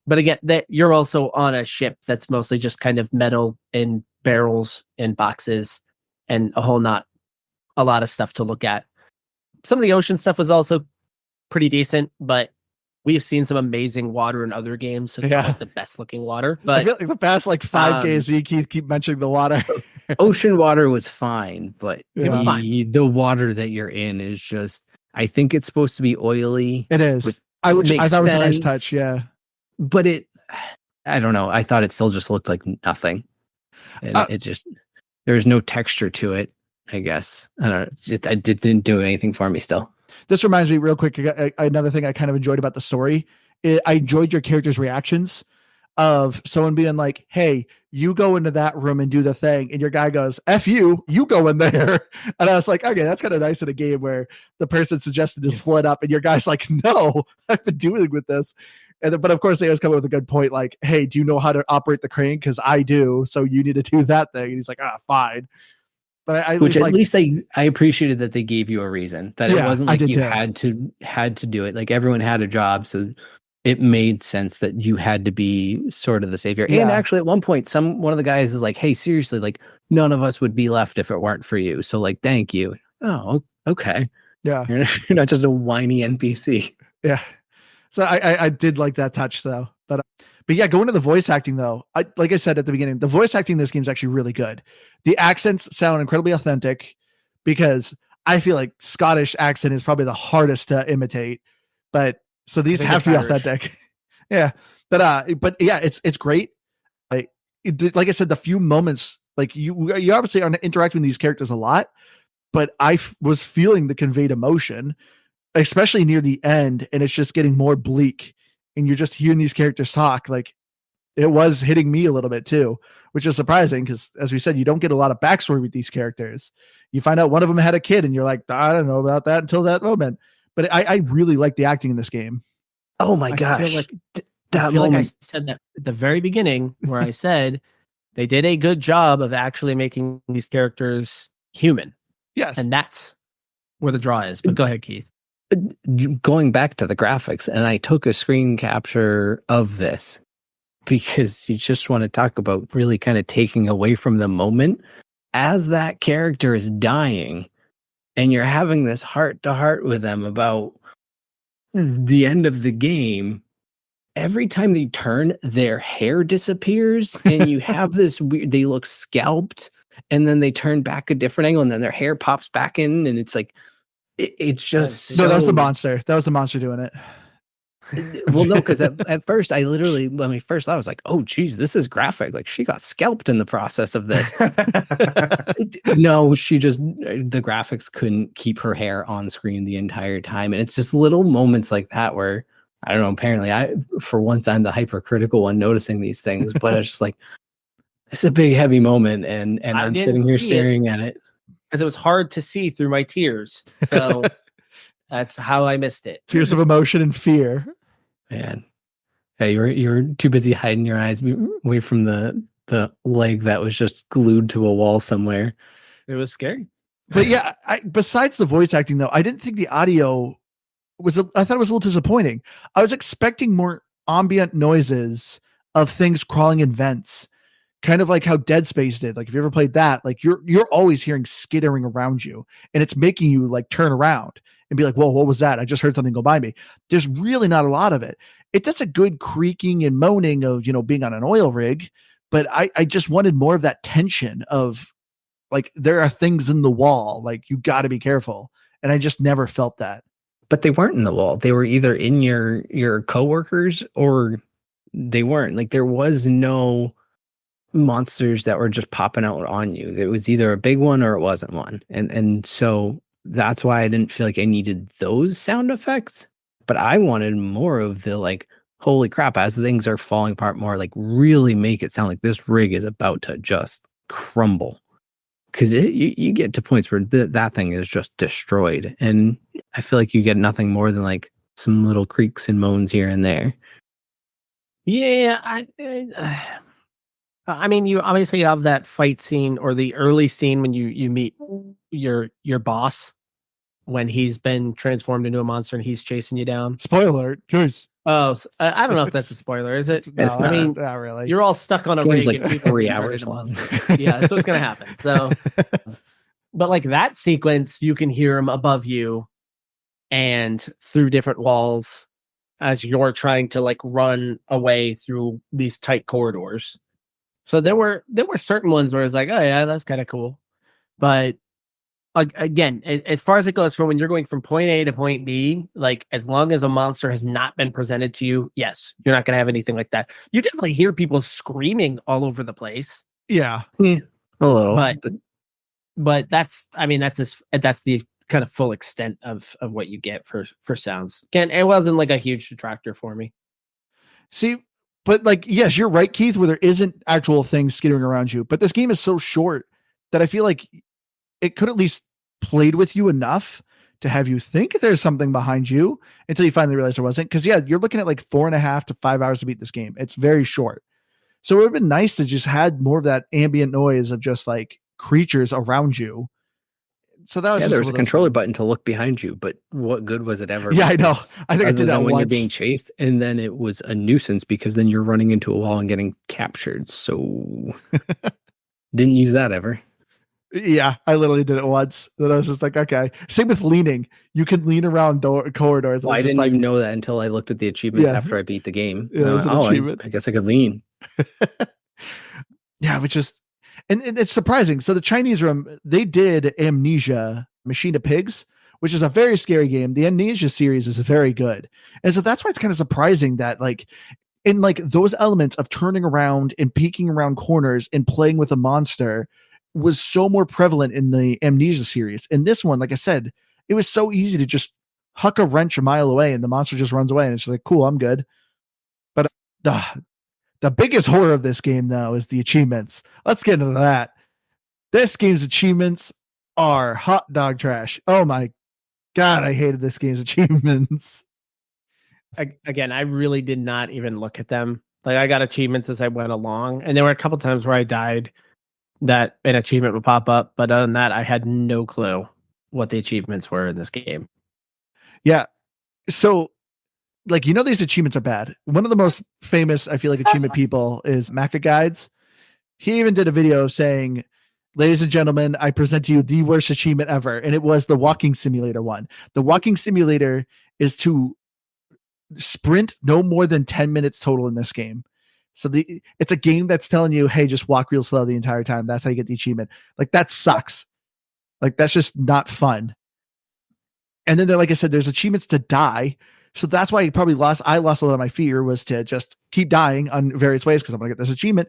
But again, that you're also on a ship that's mostly just kind of metal and barrels and boxes and a lot of stuff to look at. Some of the ocean stuff was also pretty decent, but we've seen some amazing water in other games. So it's not like the best looking water. But I feel like the past like 5 games we keep mentioning the water. Ocean water was fine, but fine. The water that you're in is just, I think it's supposed to be oily. It is. I thought it was a nice touch, yeah. But I don't know. I thought it still just looked like nothing. And it just, there was no texture to it, I guess. I don't know. It didn't do anything for me still. This reminds me real quick. Another thing I kind of enjoyed about the story. I enjoyed your character's reactions of someone being like, hey, you go into that room and do the thing. And your guy goes, F you go in there. And I was like, okay, that's kind of nice in a game where the person suggested to split up and your guy's like, no, I've been dealing with this. But of course they always come up with a good point. Like, hey, do you know how to operate the crane? Cause I do. So you need to do that thing. And he's like, fine. But at least I appreciated that they gave you a reason, that it wasn't like you had to do it. Like everyone had a job. So it made sense that you had to be sort of the savior. Yeah. And actually at one point, one of the guys is like, hey, seriously, like none of us would be left if it weren't for you. So like, thank you. Oh, okay. Yeah. You're not just a whiny NPC. Yeah. So I did like that touch though. But yeah, going to the voice acting though, like I said at the beginning, the voice acting in this game is actually really good. The accents sound incredibly authentic because I feel like Scottish accent is probably the hardest to imitate. But so these have to be authentic. Yeah. But yeah, it's great. Like I said, the few moments, like you obviously are interacting with these characters a lot, but I was feeling the conveyed emotion, especially near the end, and it's just getting more bleak. And you're just hearing these characters talk. Like it was hitting me a little bit too, which is surprising because, as we said, you don't get a lot of backstory with these characters. You find out one of them had a kid, and you're like, I don't know about that until that moment. But I really like the acting in this game. Oh my gosh! I feel like I said that at the very beginning, where I said they did a good job of actually making these characters human. Yes, and that's where the draw is. But go ahead, Keith. going back to the graphics, and I took a screen capture of this because you just want to talk about really kind of taking away from the moment as that character is dying, and you're having this heart to heart with them about the end of the game. Every time they turn, their hair disappears, and you have this weird, they look scalped, and then they turn back a different angle, and then their hair pops back in, and it's like, it's just No, that was the so- monster. That was the monster doing it. Well, no, because at first I literally, when I first thought, I was like, oh, geez, this is graphic. Like, she got scalped in the process of this. No, she just, the graphics couldn't keep her hair on screen the entire time. And it's just little moments like that where, I don't know, apparently for once, I'm the hypercritical one noticing these things, but it's just like, it's a big, heavy moment. And I'm sitting here staring at it. Because it was hard to see through my tears. So that's how I missed it. Tears of emotion and fear. Man, yeah, you're too busy hiding your eyes away from the leg that was just glued to a wall somewhere. It was scary. But yeah, besides the voice acting though, I didn't think the audio was. I thought it was a little disappointing. I was expecting more ambient noises of things crawling in vents, kind of like how Dead Space did. Like if you ever played that, like you're always hearing skittering around you, and it's making you like turn around and be like, whoa, what was that? I just heard something go by me. There's really not a lot of it. It does a good creaking and moaning of, being on an oil rig, but I just wanted more of that tension of like, there are things in the wall, like you got to be careful. And I just never felt that. But they weren't in the wall. They were either in your coworkers or they weren't. Like there was no monsters that were just popping out on you. It was either a big one or it wasn't one. And so that's why I didn't feel like I needed those sound effects, but I wanted more of the like, holy crap, as things are falling apart more, like really make it sound like this rig is about to just crumble. Because you get to points where that thing is just destroyed. And I feel like you get nothing more than like some little creaks and moans here and there. Yeah, I mean, you obviously have that fight scene or the early scene when you meet your boss when he's been transformed into a monster and he's chasing you down. Spoiler alert, Joyce. Oh, I don't know if that's a spoiler, is it? No, I mean, not really. you're all stuck on a Game's rig. like and 3 turn hours into long. monsters. Yeah, that's what's gonna happen. So, but like that sequence, you can hear him above you and through different walls as you're trying to like run away through these tight corridors. So there were certain ones where it's like, oh yeah, that's kind of cool. But again, as far as it goes, from when you're going from point A to point B, like as long as a monster has not been presented to you, yes, you're not going to have anything like that. You definitely hear people screaming all over the place. Yeah. A little. But that's the kind of full extent of what you get for sounds. Again, it wasn't like a huge detractor for me. See, but like, yes, you're right, Keith, where there isn't actual things skittering around you. But this game is so short that I feel like it could at least played with you enough to have you think there's something behind you until you finally realize there wasn't. Because yeah, you're looking at like 4.5 to 5 hours to beat this game. It's very short. So it would have been nice to just had more of that ambient noise of just like creatures around you. So that was there was a controller button to look behind you, but what good was it ever? Yeah, I know. I think I did that when once. you're being chased, and then it was a nuisance because then you're running into a wall and getting captured. So didn't use that ever. Yeah, I literally did it once. Then I was just like, okay. Same with leaning. You can lean around corridors. Well, I didn't even know that until I looked at the achievements after I beat the game. Yeah, I guess I could lean. Yeah, which is, and it's surprising. So the Chinese room, they did Amnesia, Machine of Pigs, which is a very scary game. The Amnesia series is very good. And so that's why it's kind of surprising that like, in like those elements of turning around and peeking around corners and playing with a monster was so more prevalent in the Amnesia series. In this one, like I said, it was so easy to just huck a wrench a mile away and the monster just runs away and it's like, cool, I'm good. But the biggest horror of this game though is the achievements. Let's get into that. This game's achievements are hot dog trash. Oh my God, I hated this game's achievements. Again, I really did not even look at them. Like I got achievements as I went along, and there were a couple times where I died that an achievement would pop up, but other than that, I had no clue what the achievements were in this game. Yeah. So, like, these achievements are bad. One of the most famous, I feel like, achievement people is Macca Guides. He even did a video saying, ladies and gentlemen, I present to you the worst achievement ever. And it was the walking simulator one. The walking simulator is to sprint no more than 10 minutes total in this game. So it's a game that's telling you, hey, just walk real slow the entire time. That's how you get the achievement. Like, that sucks. Like, that's just not fun. And then like I said, there's achievements to die. So that's why I lost a lot of my fear, was to just keep dying on various ways because I'm going to get this achievement.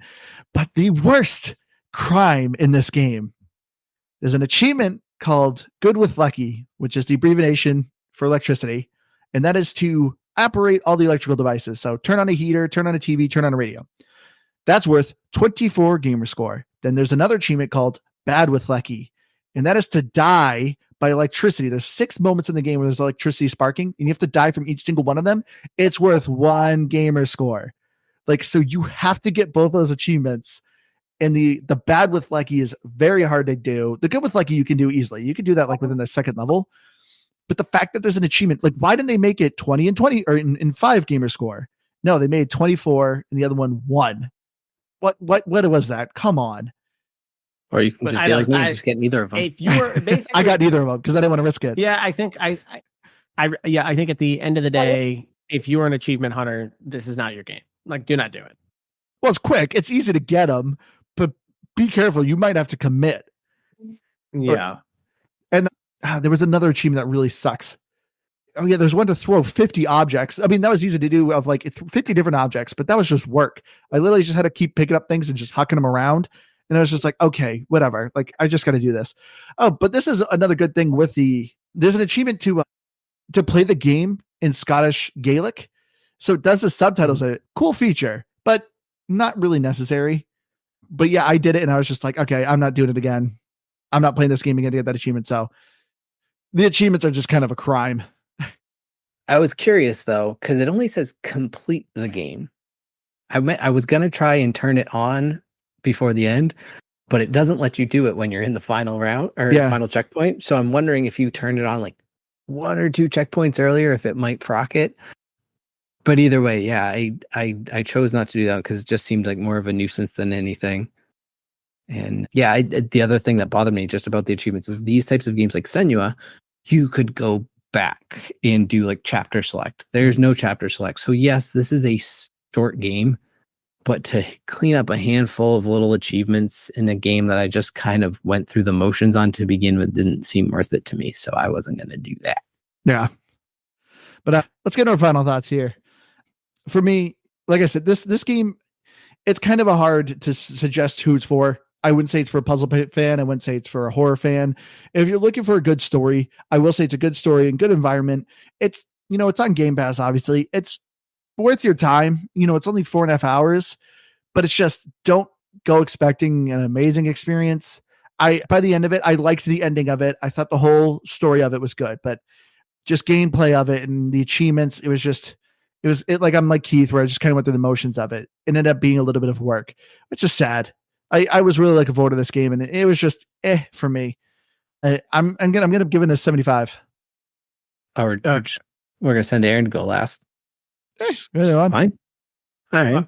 But the worst crime in this game, there's an achievement called Good with Lucky, which is the abbreviation for electricity. And that is to operate all the electrical devices. So turn on a heater, turn on a TV, turn on a radio. That's worth 24 gamer score. Then there's another achievement called Bad with Lucky. And that is to die by electricity. There's 6 moments in the game where there's electricity sparking, and you have to die from each single one of them. It's worth 1 gamer score. Like, so you have to get both those achievements. And the Bad with Lucky is very hard to do. The Good with Lucky you can do easily. You can do that like within the second level. But the fact that there's an achievement, like, why didn't they make it 20 and 20 or in 5 gamer score? No, they made 24 and the other one 1. What was that? Come on. Or you can just be like me and just get neither of them. If you were basically, I got neither of them because I didn't want to risk it. Yeah, I think I think at the end of the day, if you were an achievement hunter, this is not your game. Like, do not do it. Well, it's quick. It's easy to get them, but be careful. You might have to commit. Yeah. There was another achievement that really sucks. Oh yeah, there's one to throw 50 objects. I mean, that was easy to do, of like 50 different objects, but that was just work. I literally just had to keep picking up things and just hucking them around. And I was just like, okay, whatever. Like, I just got to do this. Oh, but this is another good thing with there's an achievement to play the game in Scottish Gaelic. So it does the subtitles. A cool feature, but not really necessary. But yeah, I did it and I was just like, okay, I'm not doing it again. I'm not playing this game again to get that achievement. So the achievements are just kind of a crime. I was curious though, because it only says complete the game. I was going to try and turn it on before the end, but it doesn't let you do it when you're in the final round or final checkpoint. So I'm wondering if you turned it on like 1 or 2 checkpoints earlier, if it might proc it. But either way, yeah, I chose not to do that because it just seemed like more of a nuisance than anything. And yeah, the other thing that bothered me just about the achievements is these types of games like Senua, you could go back and do like chapter select. There's no chapter select. So yes, this is a short game, but to clean up a handful of little achievements in a game that I just kind of went through the motions on to begin with didn't seem worth it to me. So I wasn't going to do that. Yeah. But let's get our final thoughts here. For me, like I said, this game, it's kind of a hard to suggest who it's for. I wouldn't say it's for a puzzle fan. I wouldn't say it's for a horror fan. If you're looking for a good story, I will say it's a good story and good environment. It's, it's on Game Pass, obviously. It's worth your time. It's only 4.5 hours, but it's just, don't go expecting an amazing experience. By the end of it, I liked the ending of it. I thought the whole story of it was good, but just gameplay of it and the achievements, it was like, I'm like Keith, where I just kind of went through the motions of it. It ended up being a little bit of work, which is sad. I was really looking forward to this game, and it was just for me. I'm gonna give it a 75. We're gonna send Aaron to go last. I'm fine. All right.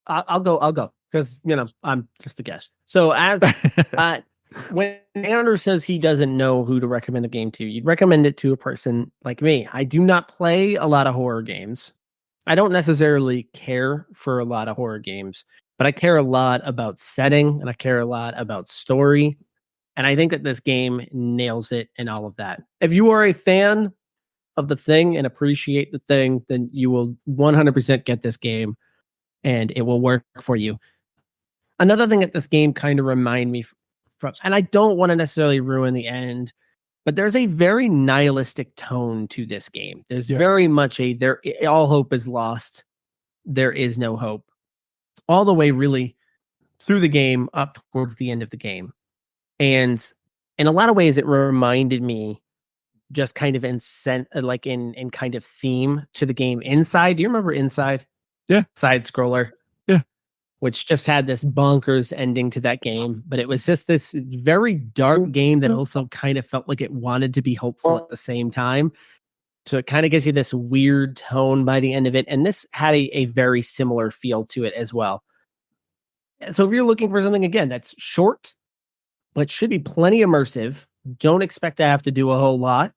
I'll go because I'm just a guest. So as when Aaron says he doesn't know who to recommend a game to, you'd recommend it to a person like me. I do not play a lot of horror games. I don't necessarily care for a lot of horror games, but I care a lot about setting and I care a lot about story. And I think that this game nails it in all of that. If you are a fan of the thing and appreciate the thing, then you will 100% get this game and it will work for you. Another thing that this game kind of remind me from, and I don't want to necessarily ruin the end, but there's a very nihilistic tone to this game. There's very much all hope is lost. There is no hope. All the way really through the game up towards the end of the game. And in a lot of ways, it reminded me just kind of in kind of theme to the game Inside. Do you remember Inside? Yeah. Side scroller. Yeah. Which just had this bonkers ending to that game. But it was just this very dark game that also kind of felt like it wanted to be hopeful at the same time. So it kind of gives you this weird tone by the end of it. And this had a very similar feel to it as well. So if you're looking for something, again, that's short, but should be plenty immersive, don't expect to have to do a whole lot.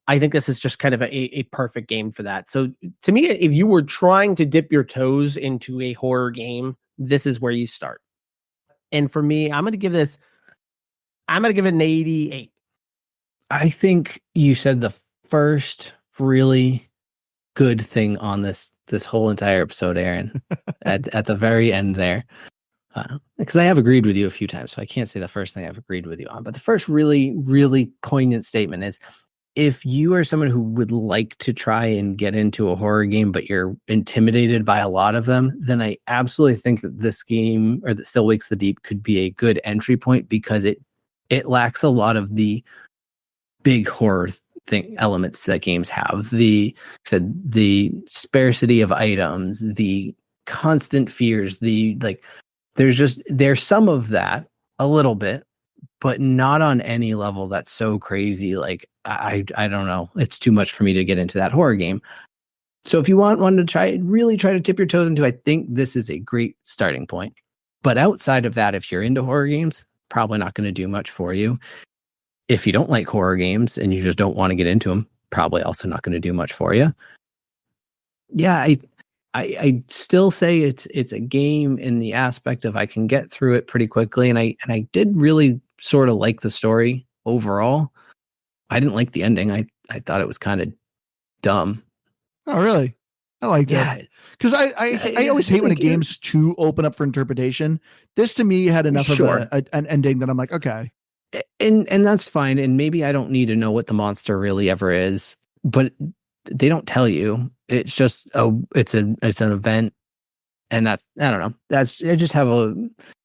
I think this is just kind of a perfect game for that. So to me, if you were trying to dip your toes into a horror game, this is where you start. And for me, I'm going to give it an 88. I think you said the first really good thing on this whole entire episode, Aaron, at the very end there. Because I have agreed with you a few times, so I can't say the first thing I've agreed with you on. But the first really, really poignant statement is, if you are someone who would like to try and get into a horror game, but you're intimidated by a lot of them, then I absolutely think that this game, or that Still Wakes the Deep, could be a good entry point, because it lacks a lot of the big horror elements that games have. The sparsity of items, the constant fears, there's some of that a little bit, but not on any level that's so crazy. Like, I don't know. It's too much for me to get into that horror game. So if you want one to really try to dip your toes into, I think this is a great starting point. But outside of that, if you're into horror games, probably not going to do much for you. If you don't like horror games and you just don't want to get into them, probably also not going to do much for you. Yeah, I still say it's a game in the aspect of I can get through it pretty quickly, and I did really sort of like the story overall. I didn't like the ending. I thought it was kind of dumb. Oh, really? I like that. Because I always hate when a game's too open up for interpretation. This to me had enough of an ending that I'm like, okay. And that's fine. And maybe I don't need to know what the monster really ever is, but they don't tell you. It's just it's an event, and I don't know. I just have a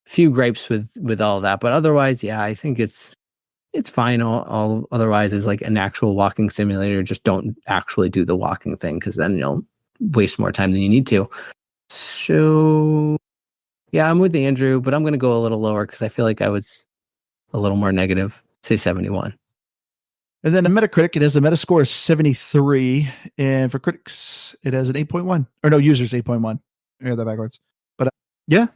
few gripes with all of that, but otherwise, yeah, I think it's fine. All otherwise is like an actual walking simulator. Just don't actually do the walking thing, because then you'll waste more time than you need to. So yeah, I'm with Andrew, but I'm going to go a little lower because I feel like I was a little more negative. Say 71. And then a Metacritic, it has a Metascore of 73, and for critics, it has an 8.1. Or no, users 8.1. I got that backwards. But yeah,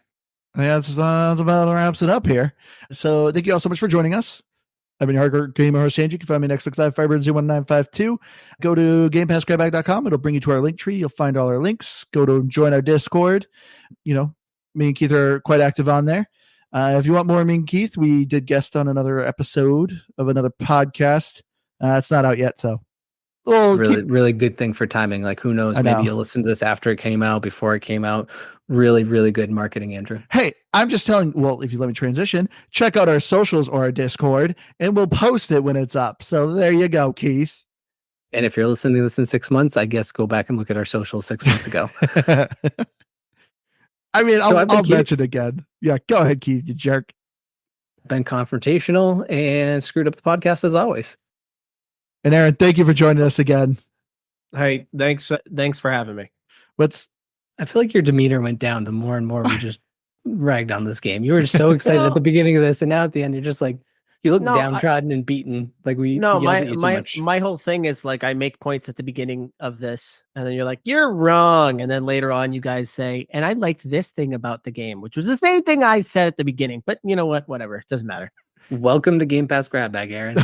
that's about wraps it up here. So thank you all so much for joining us. I've been your hardcore gamer host, Andrew. You can find me next week's live Fiber 01952. Go to GamePassGrabBag.com. It'll bring you to our link tree. You'll find all our links. Go to join our Discord. You know, me and Keith are quite active on there. If you want more of me and Keith, we did guest on another episode of another podcast. It's not out yet, so really good thing for timing. Like, who knows? Maybe you'll listen to this after it came out, before it came out. Really, really good marketing, Andrew. Hey, I'm just telling. Well, if you let me transition, check out our socials or our Discord, and we'll post it when it's up. So there you go, Keith. And if you're listening to this in 6 months, I guess go back and look at our socials 6 months ago. I mean, I'll mention it again. Yeah, go ahead, Keith, you jerk. Been confrontational and screwed up the podcast as always. And Aaron, thank you for joining us again. Hey, thanks for having me. I feel like your demeanor went down the more and more we just ragged on this game. You were just so excited at the beginning of this, and now at the end, you're just like, you look downtrodden and beaten. Like my whole thing is like, I make points at the beginning of this, and then you're like, you're wrong, and then later on, you guys say, and I liked this thing about the game, which was the same thing I said at the beginning. But you know what? Whatever, it doesn't matter. Welcome to Game Pass Grab Bag, Aaron.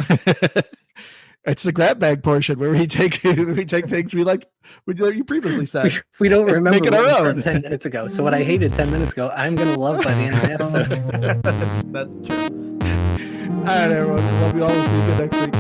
It's the grab bag portion where we take things we like. You previously said we don't remember what we said 10 minutes ago. So what I hated 10 minutes ago, I'm gonna love by the end of the episode. That's true. All right, everyone. Love you all. We'll see you again next week.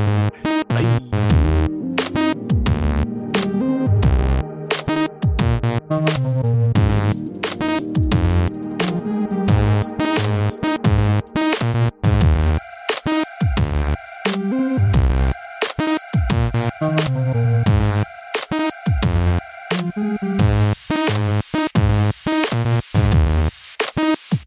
Bye.